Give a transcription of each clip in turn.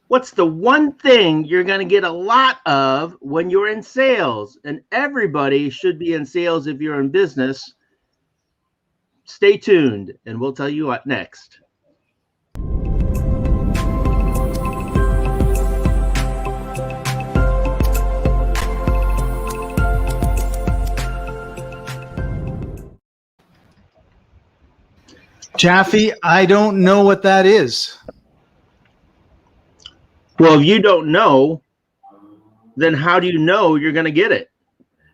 What's the one thing you're going to get a lot of when you're in sales? And everybody should be in sales if you're in business. Stay tuned, and we'll tell you what next. Chaffee, I don't know what that is. Well, if you don't know, then how do you know you're going to get it?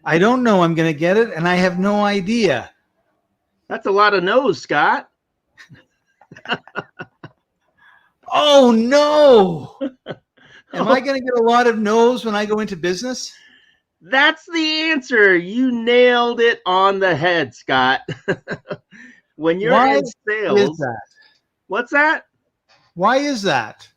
I don't know I'm going to get it, and I have no idea. That's a lot of no's, Scott. Oh, no. Am I going to get a lot of no's when I go into business? That's the answer. You nailed it on the head, Scott. When you're in sales, that? What's that? Why is that?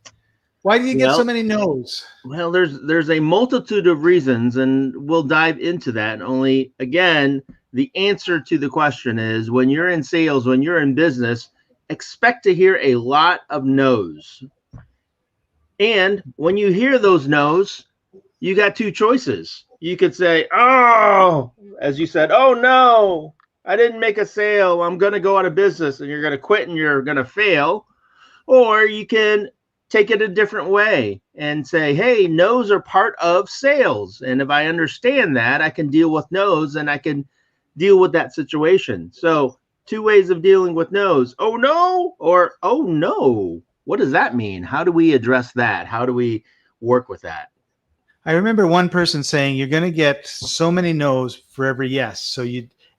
Why do you get so many no's? Well, there's a multitude of reasons, and we'll dive into that. Only, again, the answer to the question is when you're in sales, when you're in business, expect to hear a lot of no's. And when you hear those no's, you got two choices. You could say, oh, as you said, oh, no, I didn't make a sale. I'm going to go out of business, and you're going to quit and you're going to fail. Or you can take it a different way and say, hey, no's are part of sales. And if I understand that, I can deal with no's and I can deal with that situation. So two ways of dealing with no's. Oh, no, or oh, no. What does that mean? How do we address that? How do we work with that? I remember one person saying you're going to get so many no's for every yes. So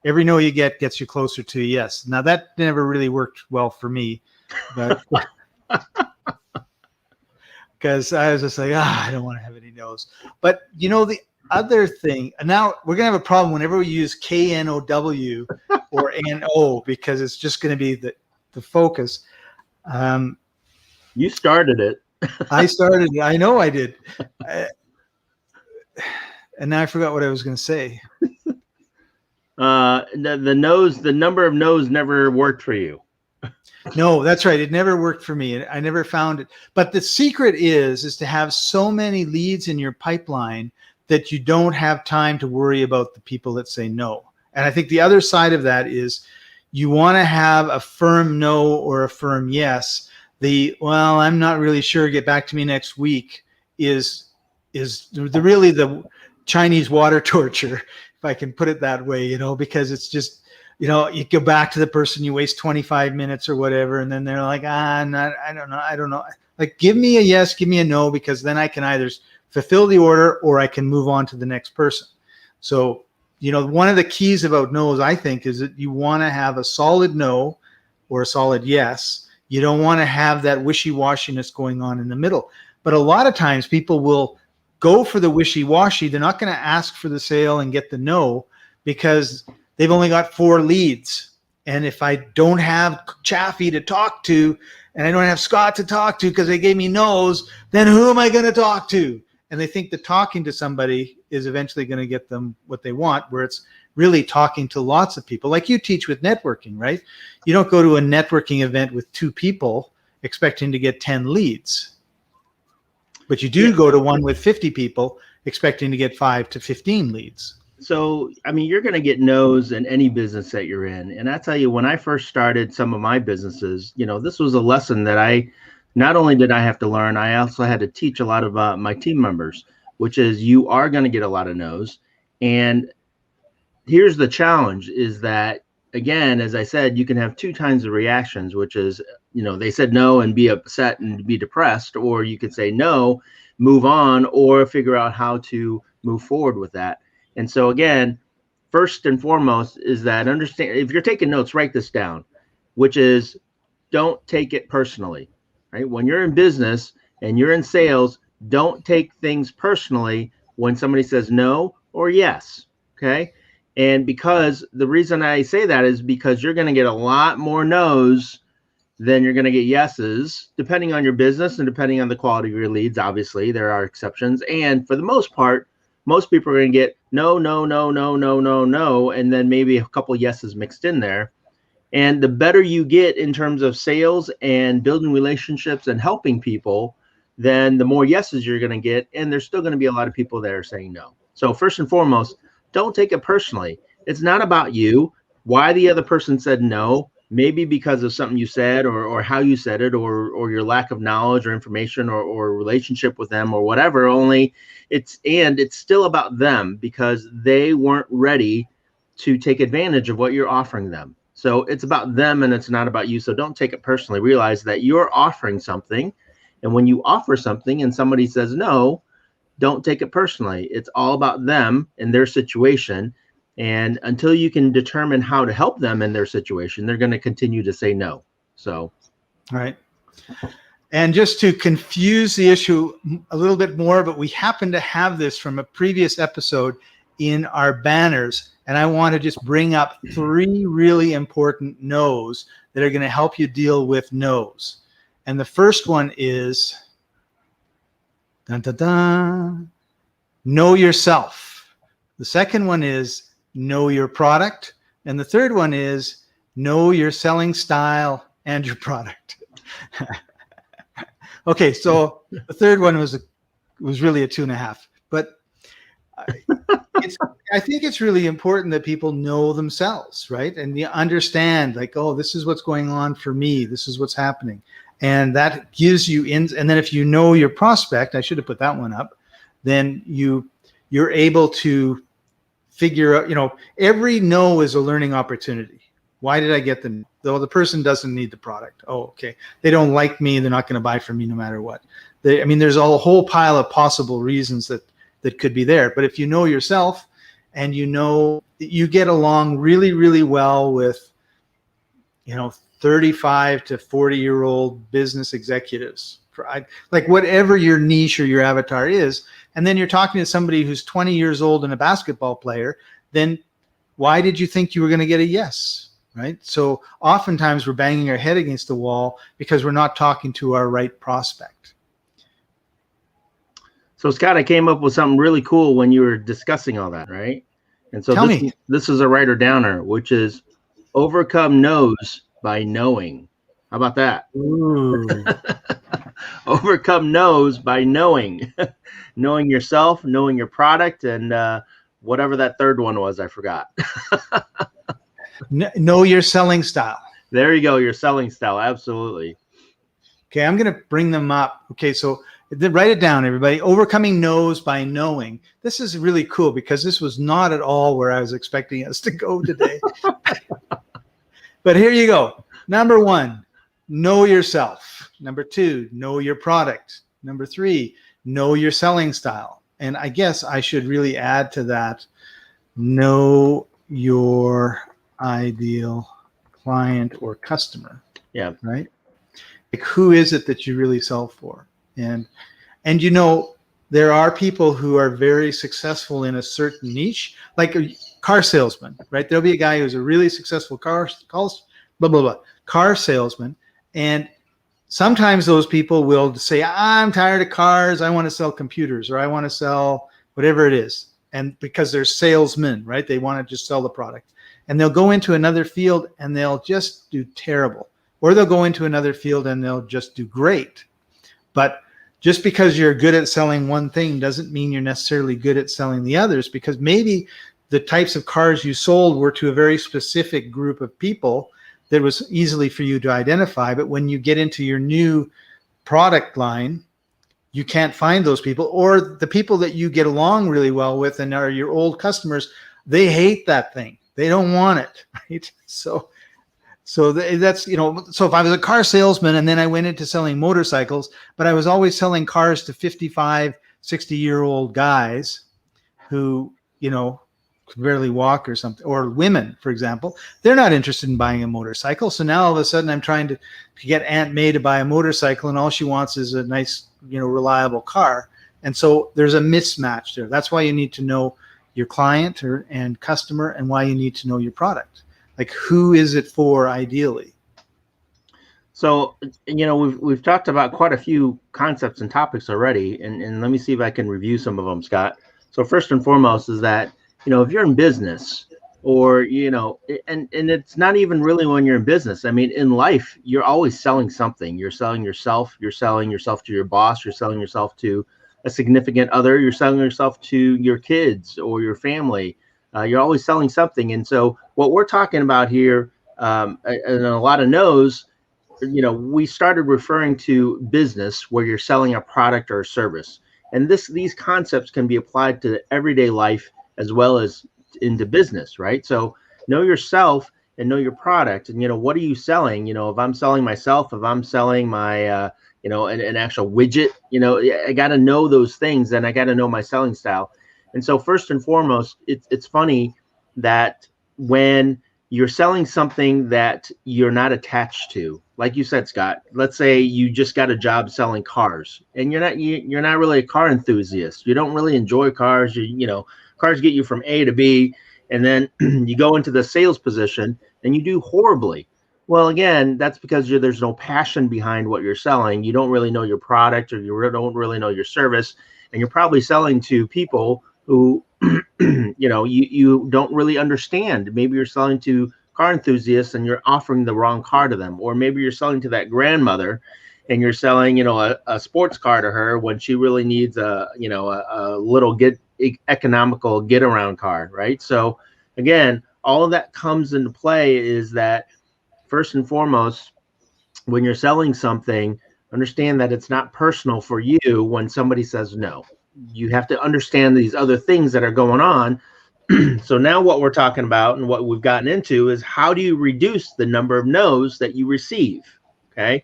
every no you get gets you closer to a yes. Now that never really worked well for me, but because I was just like, I don't want to have any no's. But you know, the other thing, now we're going to have a problem whenever we use KNOW or NO, because it's just going to be the focus. You started it. I started it. I know I did. And now I forgot what I was going to say. The number of no's never worked for you. No, that's right. It never worked for me. I never found it. But the secret is to have so many leads in your pipeline that you don't have time to worry about the people that say no. And I think the other side of that is you want to have a firm no or a firm yes. Well, I'm not really sure, get back to me next week is really the Chinese water torture, if I can put it that way, because it's just, you go back to the person, you waste 25 minutes or whatever, and then they're like, I don't know. Like, give me a yes, give me a no, because then I can either fulfill the order or I can move on to the next person. So, one of the keys about no's, I think, is that you want to have a solid no or a solid yes. You don't want to have that wishy-washiness going on in the middle. But a lot of times people will go for the wishy-washy. They're not going to ask for the sale and get the no because they've only got 4 leads. And if I don't have Chaffee to talk to, and I don't have Scott to talk to because they gave me no's, then who am I going to talk to? And they think that talking to somebody is eventually going to get them what they want, where it's really talking to lots of people. Like you teach with networking, right? You don't go to a networking event with 2 people expecting to get 10 leads. But you do go to one with 50 people expecting to get 5 to 15 leads. So, I mean, you're going to get no's in any business that you're in. And I tell you, when I first started some of my businesses, this was a lesson that not only did I have to learn, I also had to teach a lot of my team members, which is you are going to get a lot of no's. And here's the challenge is that, again, as I said, you can have 2 kinds of reactions, which is, they said no and be upset and be depressed, or you could say no, move on, or figure out how to move forward with that. And so again, first and foremost is that understand, if you're taking notes, write this down, which is don't take it personally, right? When you're in business and you're in sales, don't take things personally when somebody says no or yes, okay? And because the reason I say that is because you're going to get a lot more no's than you're going to get yeses, depending on your business and depending on the quality of your leads. Obviously, there are exceptions. And for the most part, most people are going to get no, no, no, no, no, no, no, and then maybe a couple yeses mixed in there. And the better you get in terms of sales and building relationships and helping people, then the more yeses you're going to get, and there's still going to be a lot of people that are saying no. So first and foremost, don't take it personally. It's not about you. Why the other person said no, maybe because of something you said, or how you said it, or your lack of knowledge or information, or relationship with them, or whatever. Only it's still about them, because they weren't ready to take advantage of what you're offering them. So it's about them, and it's not about you. So don't take it personally. Realize that you're offering something, and when you offer something and somebody says no, don't take it personally. It's all about them and their situation. And until you can determine how to help them in their situation, they're going to continue to say no. So, all right. And just to confuse the issue a little bit more, but we happen to have this from a previous episode in our banners. And I want to just bring up 3 really important no's that are going to help you deal with no's. And the first one is, dun, dun, dun, know yourself. The second one is know your product. And the third one is know your selling style and your product. Okay, so the third one was really a 2.5. But I think it's really important that people know themselves, right? And you understand, like, oh, this is what's going on for me. This is what's happening. And that gives you and then if you know your prospect, I should have put that one up, then you're able to figure out, every no is a learning opportunity. Why did I get them? Though the person doesn't need the product. Oh, okay. They don't like me. They're not going to buy from me no matter what. There's a whole pile of possible reasons that could be there. But if you know yourself, and you get along really, really well with, 35 to 40-year-old business executives, like whatever your niche or your avatar is, and then you're talking to somebody who's 20 years old and a basketball player, then why did you think you were going to get a yes, right? So oftentimes we're banging our head against the wall because we're not talking to our right prospect. So Scott, I came up with something really cool when you were discussing all that, right? And so this is a writer downer, which is overcome no's by knowing. How about that? Ooh. Overcome no's by knowing. Knowing yourself, knowing your product, and whatever that third one was, I forgot. Know your selling style. There you go, your selling style. Absolutely. Okay, I'm going to bring them up. Okay, so write it down, everybody. Overcoming no's by knowing. This is really cool because this was not at all where I was expecting us to go today. But here you go. Number 1, know yourself. Number 2, know your product. Number 3, know your selling style. And I guess I should really add to that, know your ideal client or customer. Yeah. Right? Like, who is it that you really sell for? And there are people who are very successful in a certain niche, like a car salesman, right? There'll be a guy who's a really successful car salesman. And sometimes those people will say, I'm tired of cars. I want to sell computers, or I want to sell whatever it is. And because they're salesmen, right? They want to just sell the product. And they'll go into another field and they'll just do terrible. Or they'll go into another field and they'll just do great. But just because you're good at selling one thing doesn't mean you're necessarily good at selling the others, because maybe the types of cars you sold were to a very specific group of people that was easily for you to identify. But when you get into your new product line, you can't find those people, or the people that you get along really well with and are your old customers, they hate that thing. They don't want it, right? So that's, so if I was a car salesman and then I went into selling motorcycles, but I was always selling cars to 55, 60-year-old guys who, could barely walk or something, or women, for example, they're not interested in buying a motorcycle. So now all of a sudden I'm trying to get Aunt May to buy a motorcycle, and all she wants is a nice, reliable car. And so there's a mismatch there. That's why you need to know your client and customer, and why you need to know your product. Like, who is it for ideally? So, we've talked about quite a few concepts and topics already, and let me see if I can review some of them, Scott. So first and foremost is that, if you're in business, or and it's not even really when you're in business. I mean, in life, you're always selling something. You're selling yourself, you're selling yourself to your boss, you're selling yourself to a significant other, you're selling yourself to your kids or your family. You're always selling something. And so what we're talking about here, and a lot of no's, we started referring to business where you're selling a product or a service. And these concepts can be applied to everyday life as well as into business, right? So know yourself and know your product. And what are you selling? If I'm selling myself, if I'm selling my an actual widget, I got to know those things, and I got to know my selling style. And so first and foremost, it's funny that when you're selling something that you're not attached to, like you said, Scott, let's say you just got a job selling cars, and you're not really a car enthusiast. You don't really enjoy cars. Cars get you from A to B, and then you go into the sales position and you do horribly. Well, again, that's because there's no passion behind what you're selling. You don't really know your product, or you don't really know your service, and you're probably selling to people who you don't really understand. Maybe you're selling to car enthusiasts and you're offering the wrong car to them, or maybe you're selling to that grandmother and you're selling a sports car to her when she really needs a little economical get around car, right? So again, all of that comes into play is that first and foremost, when you're selling something, understand that it's not personal for you when somebody says no. You have to understand these other things that are going on. So now what we're talking about and what we've gotten into is how do you reduce the number of no's that you receive? Okay.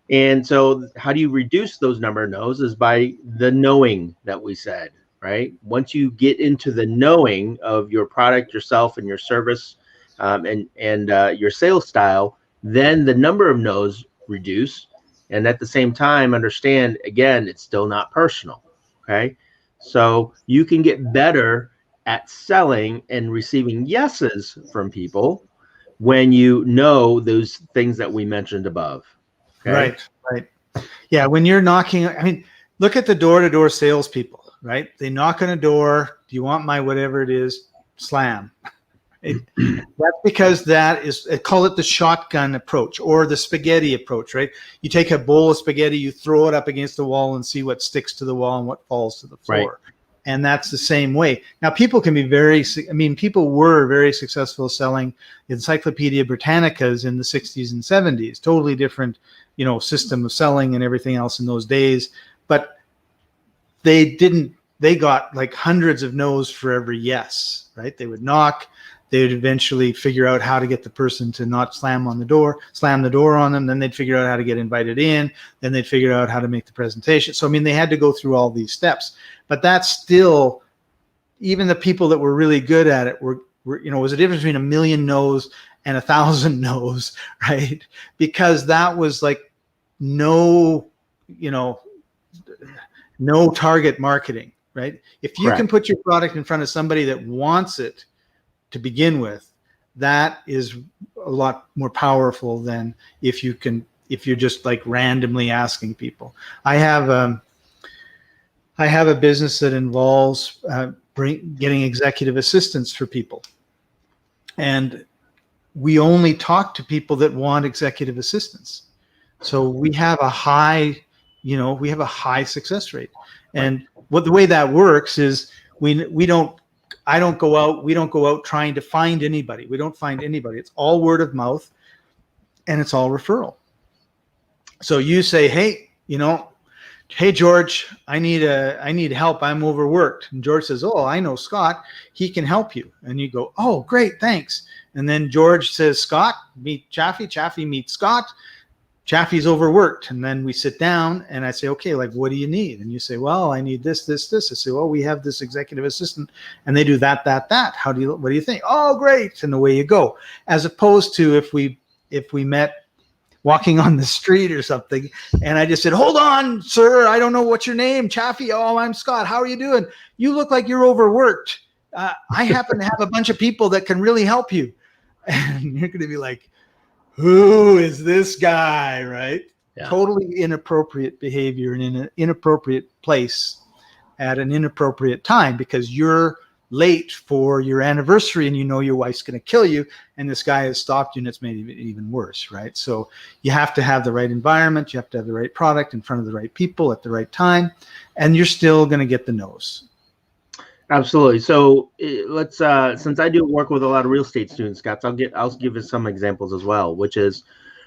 And so how do you reduce those number of no's is by the knowing that we said, right? Once you get into the knowing of your product, yourself, and your service, and your sales style, then the number of no's reduce. And at the same time, understand, again, it's still not personal. Okay. So you can get better at selling and receiving yeses from people when you know those things that we mentioned above. Okay. Right. Yeah. When you're knocking, I mean, look at the door-to-door salespeople, right? They knock on a door. Do you want my whatever it is? Slam. That's because that is, call it the shotgun approach or the spaghetti approach, right? You take a bowl of spaghetti, you throw it up against the wall and see what sticks to the wall and what falls to the floor. Right. And that's the same way. Now, people can be people were very successful selling Encyclopedia Britannicas in the 60s and 70s, totally different, system of selling and everything else in those days. But they got like hundreds of no's for every yes, right? They would knock. They would eventually figure out how to get the person to not slam the door on them. Then they'd figure out how to get invited in. Then they'd figure out how to make the presentation. So, they had to go through all these steps. But that's still, even the people that were really good at it were was a difference between 1 million no's and 1,000 no's, right? Because that was like no target marketing, right? If you can put your product in front of somebody that wants it to begin with, that is a lot more powerful than if you're just like randomly asking people. I have a business that involves getting executive assistants for people, and we only talk to people that want executive assistants. So we have a high success rate. And the way that works is we don't go out trying to find anybody. We don't find anybody. It's all word of mouth, and it's all referral. So you say, hey, George, I need help. I'm overworked. And George says, oh, I know Scott. He can help you. And you go, oh, great, thanks. And then George says, Scott, meet Chaffee. Chaffee meets Scott. Chaffee's overworked. And then we sit down and I say, okay, like, what do you need? And you say, well, I need this. I say, well, we have this executive assistant and they do that. What do you think? Oh, great. And away you go. As opposed to if we met walking on the street or something and I just said, hold on, sir, I don't know what's your name. Chaffee. Oh, I'm Scott. How are you doing? You look like you're overworked. I happen to have a bunch of people that can really help you. And you're going to be like, who is this guy, right? Yeah. Totally inappropriate behavior and in an inappropriate place at an inappropriate time, because you're late for your anniversary and you know your wife's going to kill you, and this guy has stopped you and it's made it even worse, right? So you have to have the right environment, you have to have the right product in front of the right people at the right time, and you're still going to get the no's. Absolutely. So let's since I do work with a lot of real estate students, Scott, I'll give you some examples as well, which is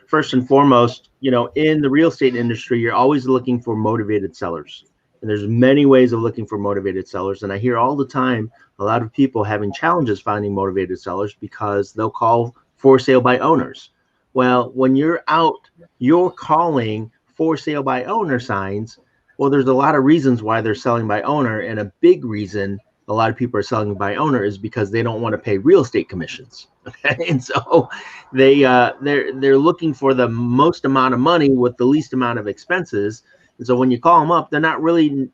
first and foremost, in the real estate industry, you're always looking for motivated sellers. And there's many ways of looking for motivated sellers. And I hear all the time a lot of people having challenges finding motivated sellers because they'll call for sale by owners. Well, when you're out, you're calling for sale by owner signs. Well, there's a lot of reasons why they're selling by owner, and a big reason a lot of people are selling by owner is because they don't want to pay real estate commissions. Okay, and so they're looking for the most amount of money with the least amount of expenses. And so when you call them up, they're not really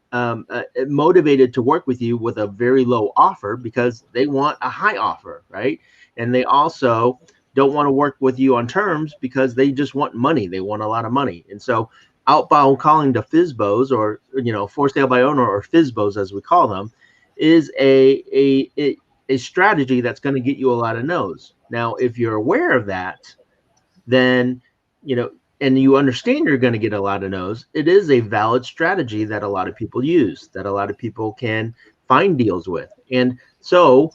motivated to work with you with a very low offer because they want a high offer, right? And they also don't want to work with you on terms because they just want money. They want a lot of money. And so outbound calling to FSBOs, or for sale by owner, or FSBOs as we call them, is a strategy that's going to get you a lot of no's. Now, if you're aware of that, then and you understand you're going to get a lot of no's, it is a valid strategy that a lot of people use, that a lot of people can find deals with. And so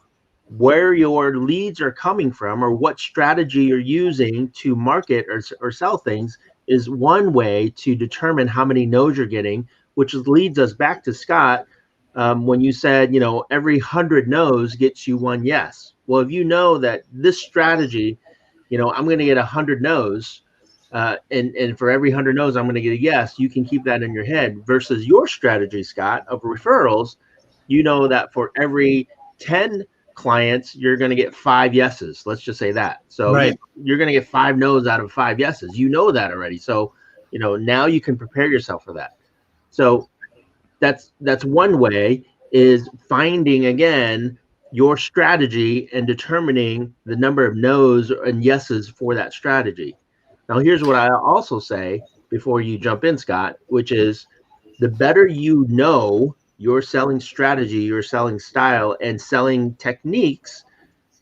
where your leads are coming from, or what strategy you're using to market or sell things, is one way to determine how many no's you're getting, which leads us back to Scott. When you said, every 100 no's gets you one yes. Well, if you know that this strategy, I'm going to get 100 no's, and for every 100 no's, I'm going to get a yes, you can keep that in your head, versus your strategy, Scott, of referrals. You know that for every 10 clients, you're going to get 5 yeses. Let's just say that. So right. You're going to get 5 no's out of 5 yeses. You know that already. So, now you can prepare yourself for that. So that's one way, is finding, again, your strategy and determining the number of no's and yeses for that strategy. Now, here's what I also say before you jump in, Scott, which is the better you know your selling strategy, your selling style, and selling techniques,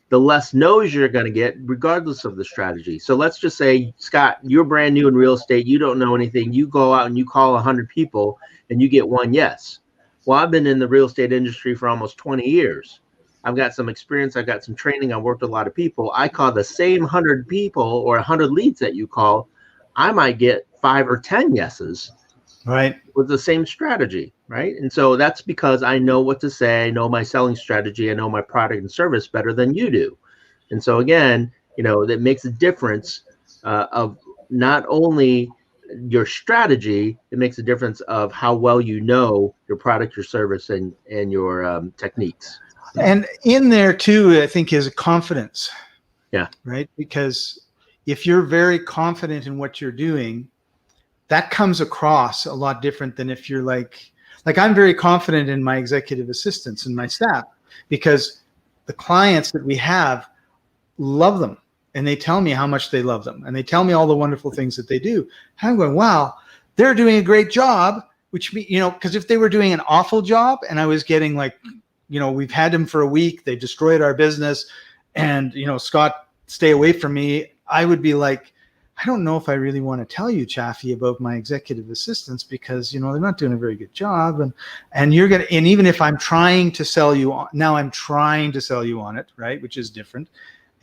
the less no's you're going to get regardless of the strategy. So let's just say, Scott, you're brand new in real estate. You don't know anything. You go out and you call 100 people and you get one yes. Well, I've been in the real estate industry for almost 20 years. I've got some experience. I've got some training. I've worked with a lot of people. I call the same 100 people or 100 leads that you call, I might get 5 or 10 yeses. Right. With the same strategy, right? And so that's because I know what to say, I know my selling strategy, I know my product and service better than you do. And so again, that makes a difference of not only your strategy, it makes a difference of how well you know your product, your service, and your techniques. And in there too, I think, is confidence. Yeah. Right. Because if you're very confident in what you're doing, that comes across a lot different than if you're like I'm very confident in my executive assistants and my staff, because the clients that we have love them, and they tell me how much they love them, and they tell me all the wonderful things that they do. I'm going, wow, they're doing a great job, which, because if they were doing an awful job and I was getting we've had them for a week, they destroyed our business, and, Scott, stay away from me, I would be like, I don't know if I really want to tell you, Chaffee, about my executive assistants, because, they're not doing a very good job. And you're going to, and even if I'm trying to sell you on, now I'm trying to sell you on it, right? Which is different.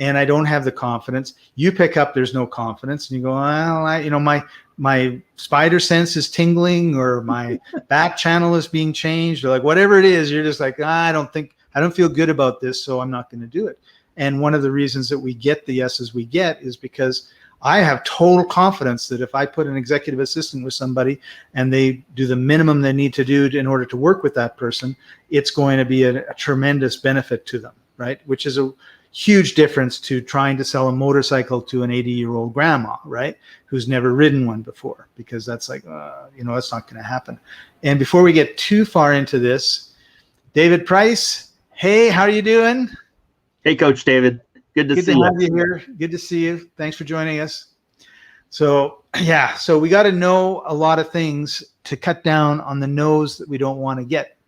And I don't have the confidence. You pick up, there's no confidence. And you go, well, my spider sense is tingling, or my back channel is being changed, or whatever it is, you're just like, I don't feel good about this, so I'm not going to do it. And one of the reasons that we get the yeses we get is because I have total confidence that if I put an executive assistant with somebody and they do the minimum they need to do in order to work with that person, it's going to be a tremendous benefit to them, right? Which is a huge difference to trying to sell a motorcycle to an 80-year-old grandma, right? Who's never ridden one before, because that's that's not going to happen. And before we get too far into this, David Price, hey, how are you doing? Hey, Coach David. Good to see you. Have you here. Good to see you. Thanks for joining us. So we got to know a lot of things to cut down on the no's that we don't want to get.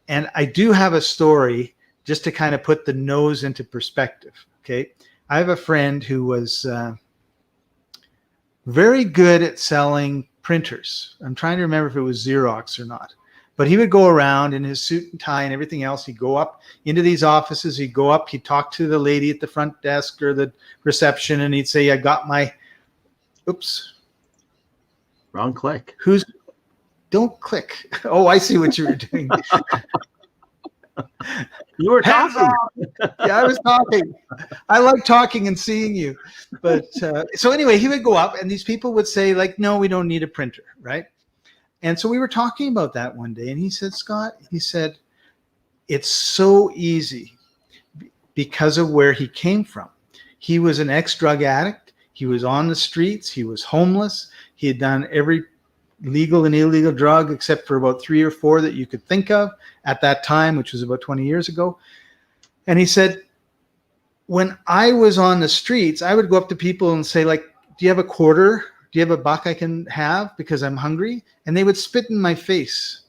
And I do have a story just to kind of put the nose into perspective. Okay. I have a friend who was very good at selling printers. I'm trying to remember if it was Xerox or not, but he would go around in his suit and tie and everything else. He'd go up into these offices. He'd go up, he'd talk to the lady at the front desk or the reception, and he'd say, I got my, oops. Wrong click. Don't click. Oh, I see what you were doing. You were talking. Yeah, I was talking. I like talking and seeing you. But so anyway, he would go up and these people would say like, no, we don't need a printer, right? And so we were talking about that one day, and he said, Scott, he said, it's so easy because of where he came from. He was an ex-drug addict. He was on the streets. He was homeless. He had done every legal and illegal drug except for about 3 or 4 that you could think of at that time, which was about 20 years ago. And he said, when I was on the streets, I would go up to people and say, like, do you have a quarter? Do you have a buck I can have because I'm hungry? And they would spit in my face.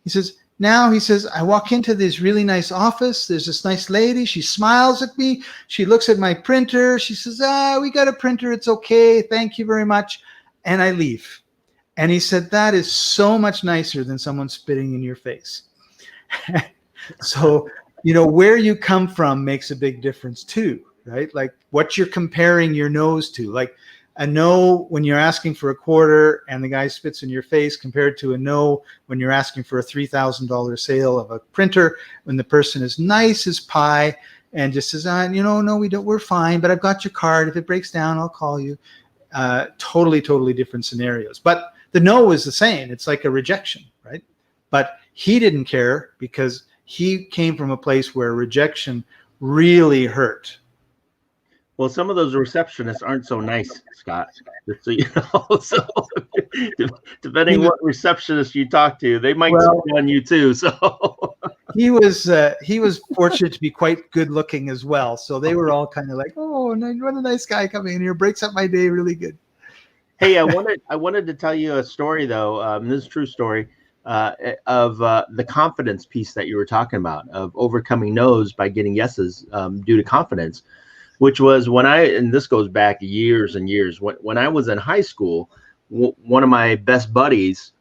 He says, now, he says, I walk into this really nice office. There's this nice lady. She smiles at me. She looks at my printer. She says, we got a printer. It's okay. Thank you very much. And I leave. And he said, that is so much nicer than someone spitting in your face. So, you know, where you come from makes a big difference too, right? Like what you're comparing your nose to. Like a no when you're asking for a quarter and the guy spits in your face compared to a no when you're asking for a $3,000 sale of a printer when the person is nice as pie and just says, no, we don't, we're fine, but I've got your card. If it breaks down, I'll call you. Totally different scenarios. But the no is the same. It's like a rejection, right? But he didn't care because he came from a place where rejection really hurt. Well, some of those receptionists aren't so nice, Scott. So, you know, so depending what receptionist you talk to, they might spit on you too. So he was fortunate to be quite good looking as well. So they were all kind of like, oh, what a nice guy coming in here, breaks up my day really good. Hey, I wanted to tell you a story though. This is a true story of the confidence piece that you were talking about, of overcoming no's by getting yeses due to confidence, which was when and this goes back years and years, when I was in high school, one of my best buddies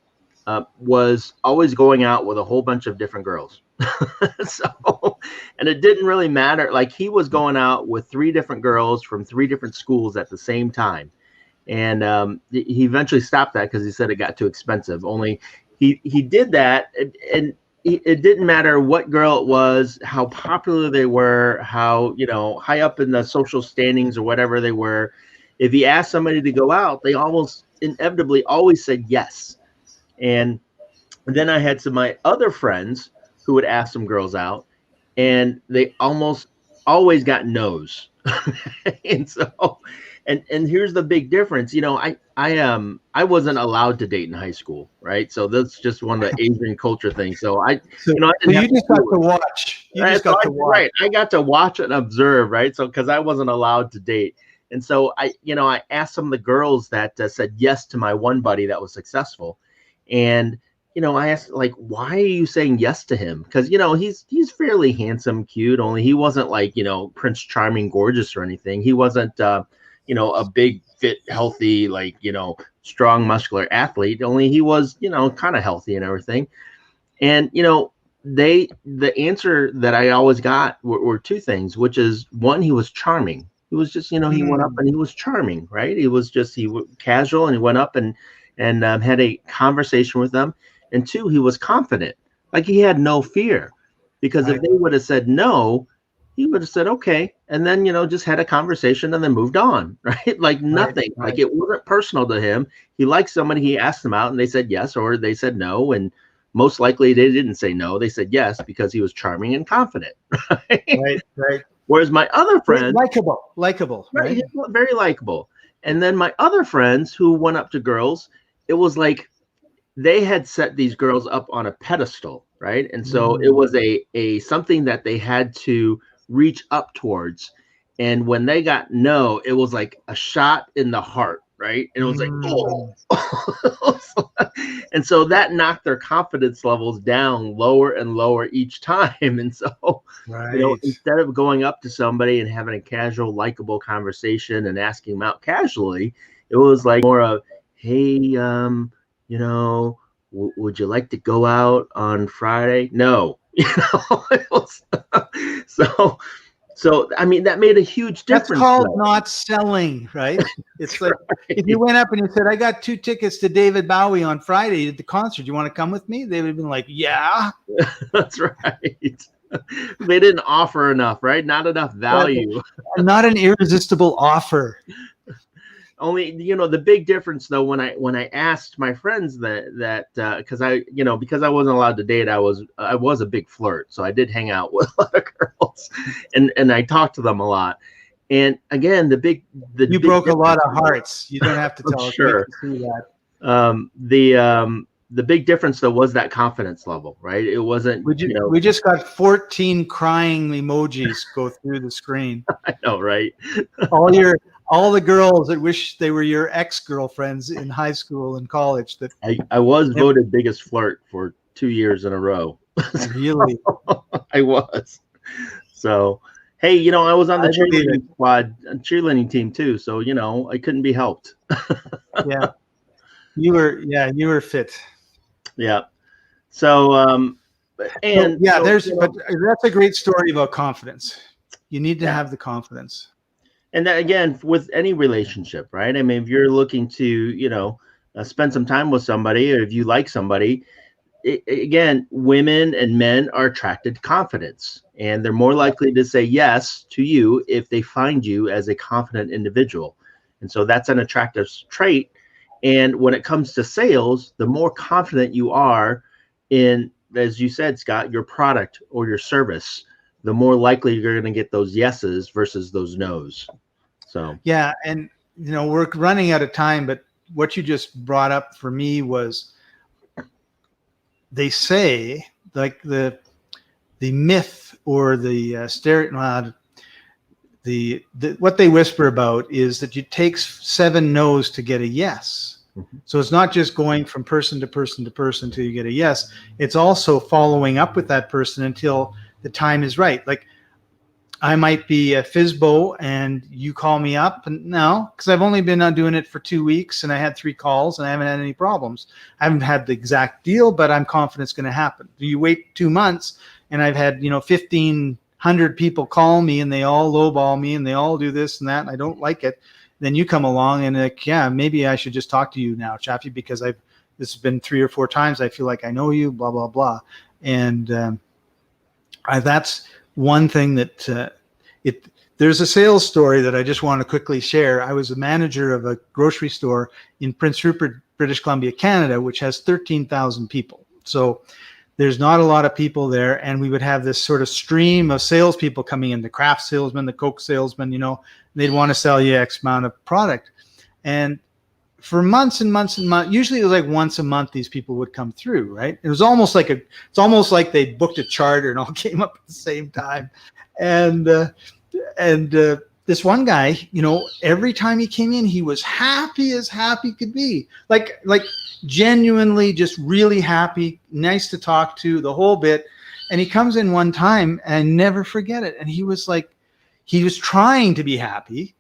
was always going out with a whole bunch of different girls. So, and it didn't really matter. Like he was going out with 3 different girls from 3 different schools at the same time. And he eventually stopped that because he said it got too expensive. Only he did that, and it didn't matter what girl it was, how popular they were, how, you know, high up in the social standings or whatever they were. If he asked somebody to go out, they almost inevitably always said yes. And then I had some of my other friends who would ask some girls out, and they almost always got no's. And so, and here's the big difference. You know, I wasn't allowed to date in high school, right? So that's just one of the Asian culture things. So I you just got to watch. You just got to watch. Right. I got to watch and observe, right? So because I wasn't allowed to date. And so I asked some of the girls that said yes to my one buddy that was successful. And, you know, I asked, like, why are you saying yes to him? Because, you know, he's fairly handsome, cute, only he wasn't like, you know, Prince Charming, gorgeous or anything. He wasn't, you know, a big, fit, healthy, like, you know, strong, muscular athlete. Only he was, you know, kind of healthy and everything. And, you know, the answer that I always got were 2 things, which is, one, he was charming. He was just, you know, he went up and he was charming, right? He was just, casual, and he went up and had a conversation with them. And 2, he was confident. Like he had no fear, because if they would have said no, he would have said, okay. And then, you know, just had a conversation and then moved on, right? Like nothing, like it wasn't personal to him. He liked somebody, he asked them out and they said yes, or they said no. And most likely they didn't say no. They said yes because he was charming and confident. Right. Whereas my other friends, likable, right? Very likable. And then my other friends who went up to girls, it was like they had set these girls up on a pedestal, right? And so it was a something that they had to reach up towards. And when they got no, it was like a shot in the heart, right? And it was like, oh. And so that knocked their confidence levels down lower and lower each time. And so, Right. instead of going up to somebody and having a casual, likable conversation and asking them out casually, it was like more of, hey, would you like to go out on Friday? No, it was, so I mean, that made a huge difference. That's called not selling, right? It's like if you went up and you said, I got 2 tickets to David Bowie on Friday at the concert. You want to come with me? They would have been like, yeah. That's right. They didn't offer enough, right? Not enough value. Not an irresistible offer. Only, the big difference though, when I asked my friends that because I wasn't allowed to date, I was a big flirt, so I did hang out with a lot of girls, and I talked to them a lot. And again, you broke a lot of hearts. You don't have to tell us. Sure. The big difference though was that confidence level, right? It wasn't. We just got 14 crying emojis go through the screen. I know, right? All the girls that wish they were your ex-girlfriends in high school and college. That I was voted biggest flirt for 2 years in a row. Really? I was. So, hey, I was on the cheerleading team too. So, I couldn't be helped. Yeah. You were fit. Yeah. So, but that's a great story about confidence. You need to have the confidence. And that, again, with any relationship, right? I mean, if you're looking to, spend some time with somebody, or if you like somebody, again, women and men are attracted to confidence, and they're more likely to say yes to you if they find you as a confident individual. And so that's an attractive trait. And when it comes to sales, the more confident you are in, as you said, Scott, your product or your service, the more likely you're going to get those yeses versus those nos. So yeah, and we're running out of time, but what you just brought up for me was, they say, like the myth or the what they whisper about is that it takes 7 no's to get a yes. Mm-hmm. So it's not just going from person to person to person till you get a yes. It's also following up with that person until the time is right. Like, I might be a FISBO and you call me up, and no, because I've only been doing it for 2 weeks and I had 3 calls and I haven't had any problems. I haven't had the exact deal, but I'm confident it's going to happen. You wait 2 months and I've had 1,500 people call me and they all lowball me and they all do this and that, and I don't like it. Then you come along and like, yeah, maybe I should just talk to you now, Chaffee, because this has been 3 or 4 times. I feel like I know you, blah blah blah, and that's one thing that there's a sales story that I just want to quickly share. I was a manager of a grocery store in Prince Rupert, British Columbia, Canada, which has 13,000 people. So there's not a lot of people there. And we would have this sort of stream of salespeople coming in, the craft salesman, the Coke salesman, they'd want to sell you X amount of product. And for months and months and months, usually it was like once a month, these people would come through, right? It was almost like they booked a charter and all came up at the same time. And this one guy, every time he came in, he was happy as happy could be, like genuinely just really happy, nice to talk to, the whole bit. And he comes in one time, and I never forget it. And he was trying to be happy,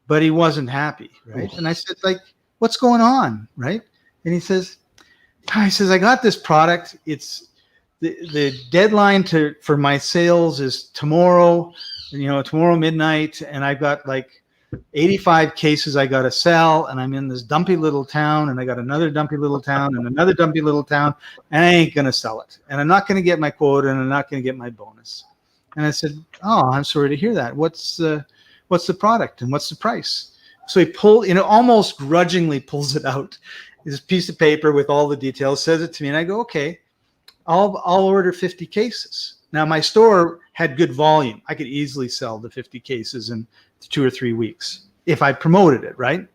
but he wasn't happy, right? And I said, like, what's going on, right? And he says, I got this product. It's the deadline for my sales is tomorrow, tomorrow midnight, and I've got like 85 cases I got to sell, and I'm in this dumpy little town, and I got another dumpy little town and another dumpy little town, and I ain't going to sell it. And I'm not going to get my quota, and I'm not going to get my bonus. And I said, oh, I'm sorry to hear that. What's the product and what's the price? So he almost grudgingly pulls it out, this piece of paper with all the details, says it to me, and I go, okay, I'll order 50 cases. Now, my store had good volume. I could easily sell the 50 cases in 2 or 3 weeks if I promoted it, right?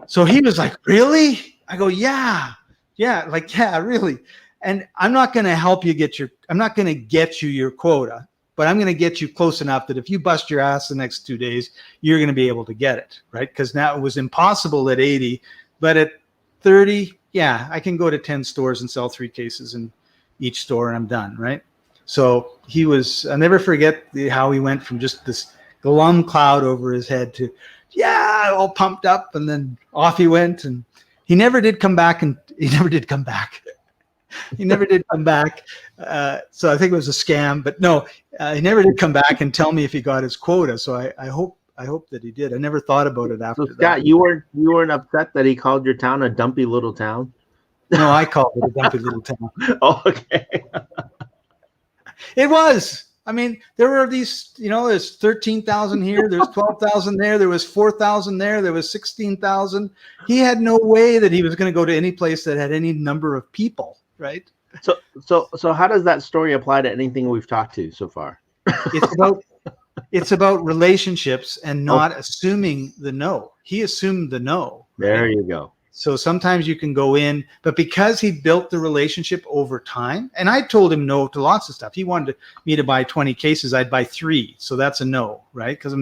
So he was like, really? I go, yeah, really. And I'm not going to help you I'm not going to get you your quota, but I'm going to get you close enough that if you bust your ass the next 2 days, you're going to be able to get it, right? Because now it was impossible at 80, but at 30, yeah, I can go to 10 stores and sell 3 cases in each store and I'm done, right? So I'll never forget how he went from just this glum cloud over his head to, yeah, all pumped up, and then off he went, and he never did come back, he never did come back. So I think it was a scam, but no, he never did come back and tell me if he got his quota. So I hope that he did. I never thought about it after So Scott, that. you weren't upset that he called your town a dumpy little town? No, I called it a dumpy little town. Oh, okay. It was. I mean, there were these, there's 13,000 here, there's 12,000 there was 4,000 there was 16,000. He had no way that he was going to go to any place that had any number of people, right? So how does that story apply to anything we've talked to so far? It's about relationships and not assuming the no. He assumed the no. Right? There you go. So sometimes you can go in, but because he built the relationship over time, and I told him no to lots of stuff. He wanted me to buy 20 cases. I'd buy 3. So that's a no, right? Because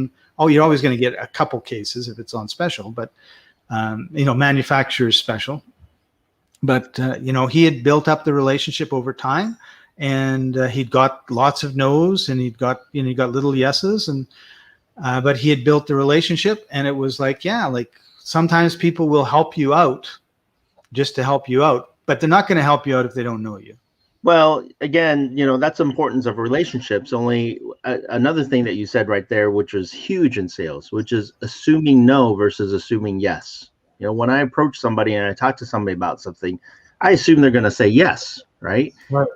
you're always going to get a couple cases if it's on special, but, manufacturer's special. But, he had built up the relationship over time, and he'd got lots of no's, and he got little yeses, and but he had built the relationship, and it was like, sometimes people will help you out just to help you out, but they're not going to help you out if they don't know you. Well, again, that's the importance of relationships. Only another thing that you said right there, which was huge in sales, which is assuming no versus assuming yes. When I approach somebody and I talk to somebody about something, I assume they're going to say yes, right?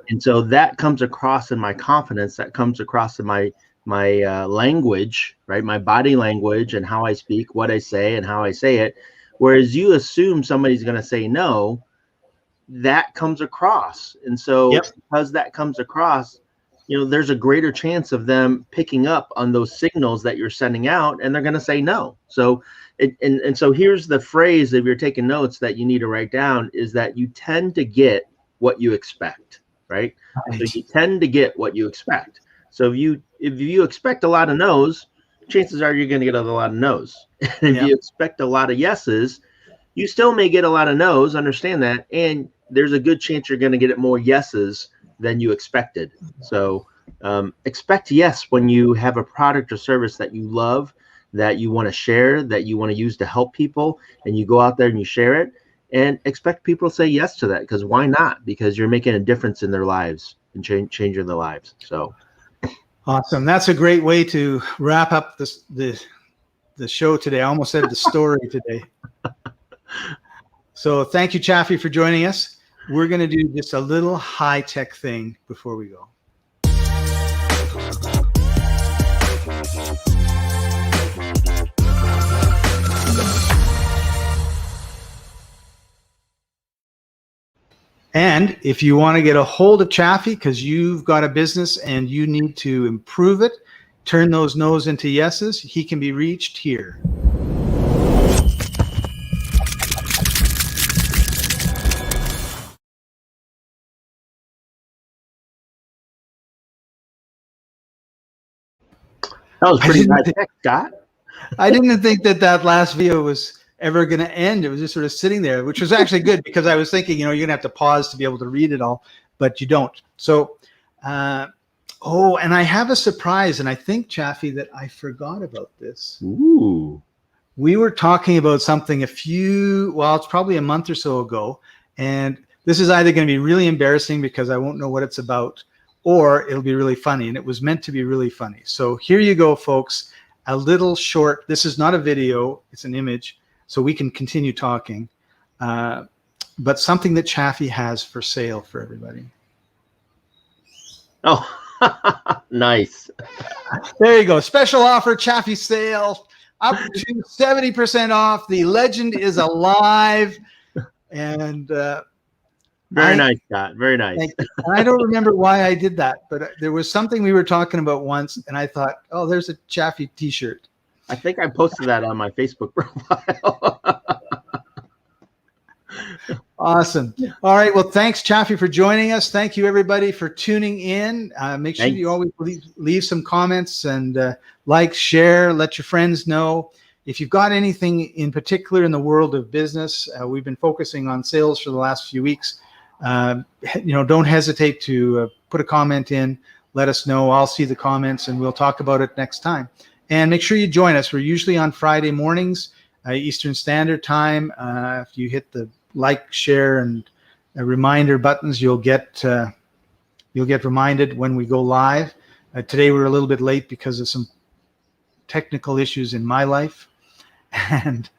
And so that comes across in my confidence, that comes across in my language, right? My body language and how I speak, what I say and how I say it. Whereas you assume somebody's going to say no, that comes across. And so because that comes across, there's a greater chance of them picking up on those signals that you're sending out, and they're going to say no. So and so here's the phrase, if you're taking notes, that you need to write down, is that you tend to get what you expect, right? So you tend to get what you expect. So if you expect a lot of no's, chances are you're going to get a lot of no's. And if you expect a lot of yeses, you still may get a lot of no's, understand that. And there's a good chance you're going to get more yeses than you expected. So expect yes when you have a product or service that you love, that you want to share, that you want to use to help people, and you go out there and you share it, and expect people to say yes to that, because why not? Because you're making a difference in their lives and changing their lives. So awesome. That's a great way to wrap up the show today. I almost said the story today. So thank you, Chaffee, for joining us. We're going to do just a little high-tech thing before we go. And if you want to get a hold of Chaffee because you've got a business and you need to improve it, turn those no's into yeses, he can be reached here. That was pretty high-tech, Scott. I didn't think that last video was ever going to end. It was just sort of sitting there, which was actually good because I was thinking, you're going to have to pause to be able to read it all, but you don't. So, and I have a surprise, and I think, Chaffee, that I forgot about this. Ooh. We were talking about something it's probably a month or so ago, and this is either going to be really embarrassing because I won't know what it's about, or it'll be really funny, and it was meant to be really funny. So here you go, folks, a little short. This is not a video, it's an image, so we can continue talking, but something that Chaffee has for sale for everybody. Oh, nice. There you go. Special offer, Chaffee sale, up to 70% off. The legend is alive. And very nice, Scott. Very nice. I don't remember why I did that, but there was something we were talking about once, and I thought, oh, there's a Chaffee t-shirt. I think I posted that on my Facebook profile. Awesome. All right. Well, thanks, Chaffee, for joining us. Thank you, everybody, for tuning in. Make sure you always leave some comments and like, share, let your friends know. If you've got anything in particular in the world of business, we've been focusing on sales for the last few weeks. Don't hesitate to put a comment in. Let us know. I'll see the comments and we'll talk about it next time. And make sure you join us. We're usually on Friday mornings, Eastern Standard Time. If you hit the like, share, and reminder buttons, you'll get reminded when we go live. Today we're a little bit late because of some technical issues in my life, and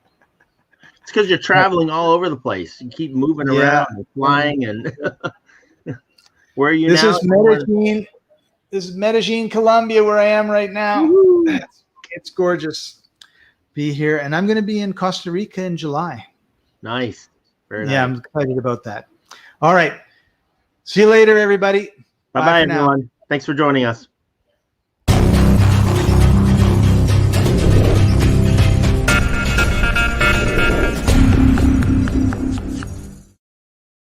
it's because you're traveling all over the place. You keep moving around and flying, and where are you now? This is Medellin, Colombia, where I am right now. Woo-hoo. It's gorgeous. Be here, and I'm going to be in Costa Rica in July. Nice. Very nice. Yeah, I'm excited about that. All right. See you later, everybody. Bye-bye, everyone. Thanks for joining us.